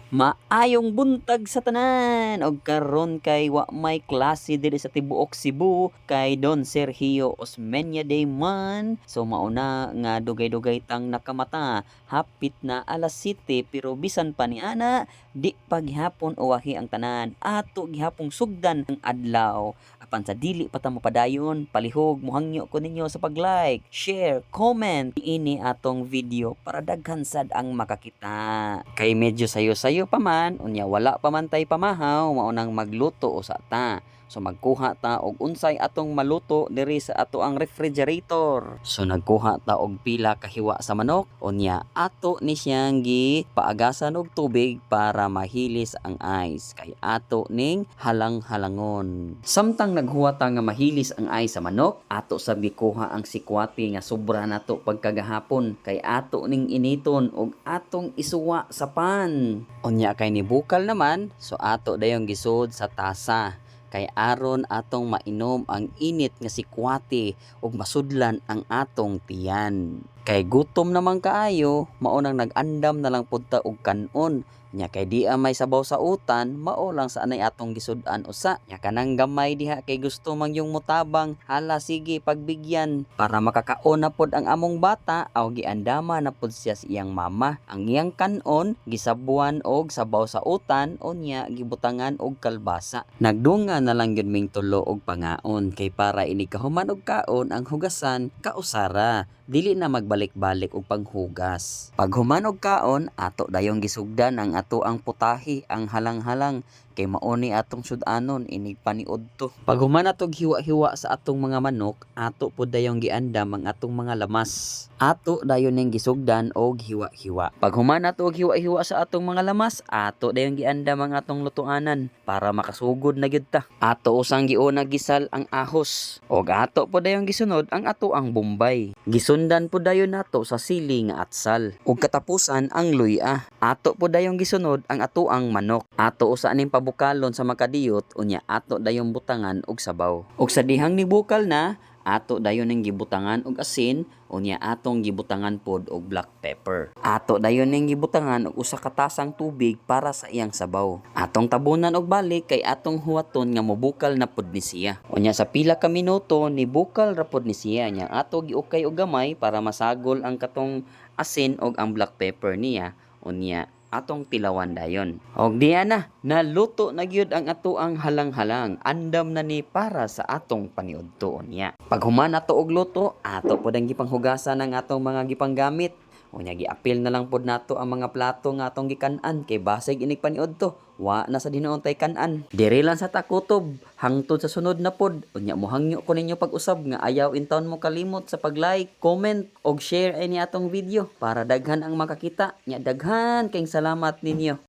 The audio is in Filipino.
Maayong buntag sa tanan og karon kay wa may klase diri sa tibuok Cebu kay Don Sergio Osmeña Dayman. So mauna nga dugay-dugay tang nakamata. Hapit na alas 7 pero bisan pa ni ana di pa gihapon uwahi ang tanan. Ato gihapong sugdan ang adlaw. Apan sa dili pa ta mapadayon, palihog mohangyo ko ninyo sa pag-like, share, comment ini atong video para daghan sad ang makakita. Kay medyo sayo-sayo pa man, unya wala pa man tay pamahaw, maunang magluto usa ta. So magkuha ta og unsay atong maluto diri sa ato ang refrigerator. So nagkuha ta og pila ka hiwa sa manok, unya ato ni siyang gipaagasan og tubig para mahilis ang ice. Kay ato ning halang-halangon. Samtang naghuwa ta nga mahilis ang ice sa manok, ato sab gikuha ang sikwati nga sobra nato pagkagahapon. Kay ato ning initon og atong isuwa sa pan. Unya kay ni bukal naman, so ato dayong gisud sa tasa. Kay aron atong mainom ang init nga sikwati ug masudlan ang atong tiyan. Kay gutom naman kaayo, maunang nag-andam na lang pud ta og kanon. Nya kay di may sabaw sa utan, mao lang sa anay atong gisud-an usa. Nya kanang gamay diha kay gusto man yung mutabang, hala sige pagbigyan para makakaon na pod ang among bata aw giandama na pod siya sa iyang mama. Ang iyang kanon gisabuan og sabaw sa utan unya gibutangan og kalbasa. Nagdunga na lang gyud ming tulo og pangaon kay para ini kahuman og kaon ang hugasan kausara. Dili na magbalik-balik og panghugas. Pag human og kaon, ato dayong gisugdan ang ato ang putahi, ang halang-halang kay mauni atong sudanon inig paniud to. Pag human atog hiwa-hiwa sa atong mga manok, ato pud dayong giandam ang atong mga lamas. Ato dayon ning gisugdan og hiwa-hiwa. Pag human ato og hiwa-hiwa sa atong mga lamas, ato dayong giandam ang atong lutuanan para makasugod na gyud ta. Ato usang giuna gisal ang ahos og ato pud dayong gisunod ang ato ang bombay. Gisundan pud dayon nato sa sili nga atsal. Ug katapusan ang luya. Ato pud dayong gisunod ang ato ang manok. Ato usa ning bukalon sa makadiyot unya ato dayon butangan og sabaw. Ug sa dihang nibukal na, ato dayon ning gibutangan og asin unya atong gibutangan pod og black pepper. Ato dayon ning gibutangan og usa ka tasang tubig para sa iyang sabaw. Atong tabunan og balik kay atong huwaton nga mobukal na pod ni siya. Unya sa pila ka minuto ni bukal ra pod ni siya nya ato giukay og gamay para masagol ang katong asin og ang black pepper niya unya atong tilawan dayon. Og diya na, naluto na gyud ang ato ang halang-halang. Andam na ni para sa atong paniudtoon niya. Pag human ato og luto, ato pod ang gipanghugasan ang atong mga gipanggamit. Unya giapil na lang pod nato ang mga plato nga atong gikan-an kay basig inig paniudto. Wa na sa dinuon tay kan-an. Diri lang sa takutob, hangtod sa sunod na pod. Unya mohangyo ko ninyo pag-usab nga ayaw intawon mo kalimot sa pag-like, comment og share ini atong video para daghan ang makakita. Nya daghan kayong salamat ninyo.